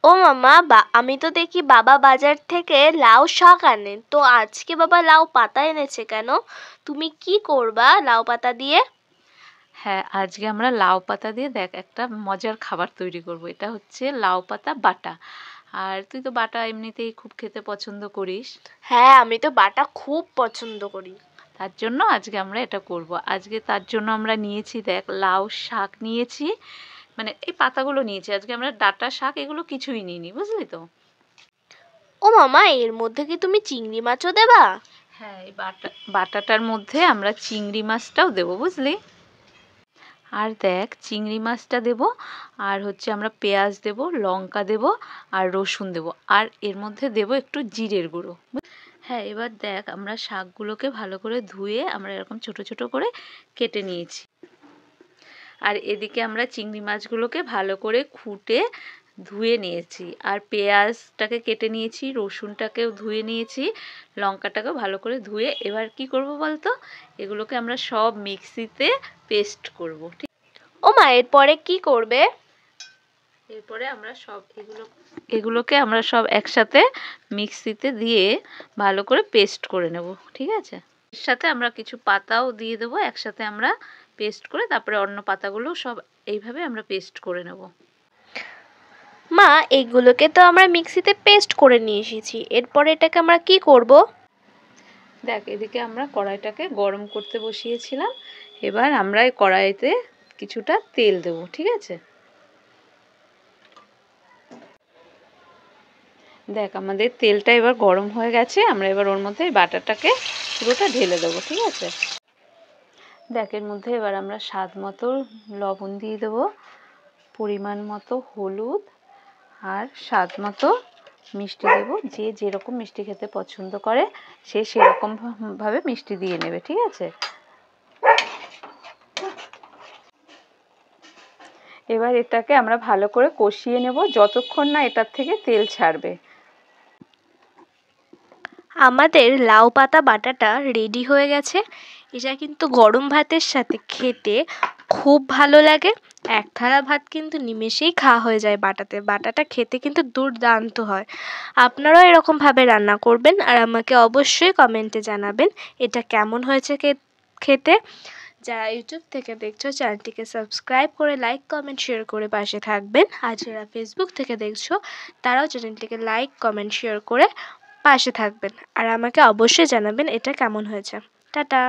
ও মামা, আমি তো দেখি বাবা বাজার থেকে লাউ শাক আনে, তো আজকে বাবা লাউ পাতা এনেছে কেন? তুমি কি করবা লাউ পাতা দিয়ে? হ্যাঁ, আজকে আমরা লাউ পাতা দিয়ে দেখ একটা মজার খাবার তৈরি করব। এটা হচ্ছে লাউ পাতা বাটা। আর তুই তো বাটা এমনিতেই খুব খেতে পছন্দ করিস। হ্যাঁ, আমি তো বাটা খুব পছন্দ করি। তার জন্য আজকে আমরা এটা করব। আজকে তার জন্য আমরা নিয়েছি দেখ লাউ শাক নিয়েছি, মানে এই পাতাগুলো নিয়েছি। আজকে আমরা ডাঁটা শাক এগুলো কিছুই নিইনি, বুঝলি তো। ও মামা, এর মধ্যে কি তুমি চিংড়ি মাছও দেবা? হ্যাঁ, এই বাটাটার মধ্যে আমরা চিংড়ি মাছটাও দেবো, বুঝলি। আর দেখ চিংড়ি মাছটা দেব, আর হচ্ছে আমরা পেঁয়াজ দেব, লঙ্কা দেব, আর রসুন দেব, আর এর মধ্যে দেব একটু জিরের গুঁড়ো। হ্যাঁ, এবার দেখ আমরা শাকগুলোকে ভালো করে ধুয়ে আমরা এরকম ছোট ছোট করে কেটে নিয়েছি। আর এদিকে আমরা চিংড়ি মাছগুলোকে ভালো করে খুঁটে ধুয়ে নিয়েছি, আর পেঁয়াজটাকে কেটে নিয়েছি, রসুনটাকেও ধুয়ে নিয়েছি, লঙ্কাটাকেও ভালো করে ধুয়ে। এবার কি করব বলতো, এগুলোকে আমরা সব মিক্সিতে পেস্ট করব। ঠিক, ও মা, এরপরে কি করবে? এরপরে আমরা সব এগুলোকে আমরা সব একসাথে মিক্সিতে দিয়ে ভালো করে পেস্ট করে নেব, ঠিক আছে। এর সাথে আমরা কিছু পাতাও দিয়ে দেবো একসাথে, আমরা পেস্ট করে তারপরে অন্য পাতাগুলো সব এইভাবে আমরা পেস্ট করে নেব। মা, এইগুলোকে তো আমরা মিক্সিতে পেস্ট করে নিয়ে এসেছি, এরপরে এটাকে আমরা কি করব? দেখ এদিকে আমরা কড়াইটাকে গরম করতে বসিয়েছিলাম। এবার আমরা এই কড়াইতে কিছুটা তেল দেব, ঠিক আছে। দেখ আমাদের তেলটা এবার গরম হয়ে গেছে, আমরা এবার ওর মধ্যে বাটাটাকে পুরোটা ঢেলে দেবো, ঠিক আছে। দেখ এর মধ্যে এবার আমরা স্বাদ মতো লবণ দিয়ে দেবো, পরিমাণ মতো হলুদ, আর স্বাদ মতো মিষ্টি দেবো। যে যেরকম মিষ্টি খেতে পছন্দ করে সে সেরকম ভাবে মিষ্টি দিয়ে নেবে, ঠিক আছে। এবার এটাকে আমরা ভালো করে কষিয়ে নেব যতক্ষণ না এটার থেকে তেল ছাড়বে। আমাদের লাউ পাতা বাটাটা রেডি হয়ে গেছে। এটা কিন্তু গরম ভাতের সাথে খেতে খুব ভালো লাগে। এক থালা ভাত কিন্তু নিমেষেই খাওয়া হয়ে যায় বাটাটা খেতে কিন্তু দুর্দান্ত হয়। আপনারাও এরকমভাবে রান্না করবেন আর আমাকে অবশ্যই কমেন্টে জানাবেন এটা কেমন হয়েছে খেতে। যারা ইউটিউব থেকে দেখছো চ্যানেলটিকে সাবস্ক্রাইব করে লাইক কমেন্ট শেয়ার করে পাশে থাকবেন, আর যারা ফেসবুক থেকে দেখছো তারাও চ্যানেলটিকে লাইক কমেন্ট শেয়ার করে পাশে থাকবেন, আর আমাকে অবশ্যই জানাবেন এটা কেমন হয়েছে। টাটা।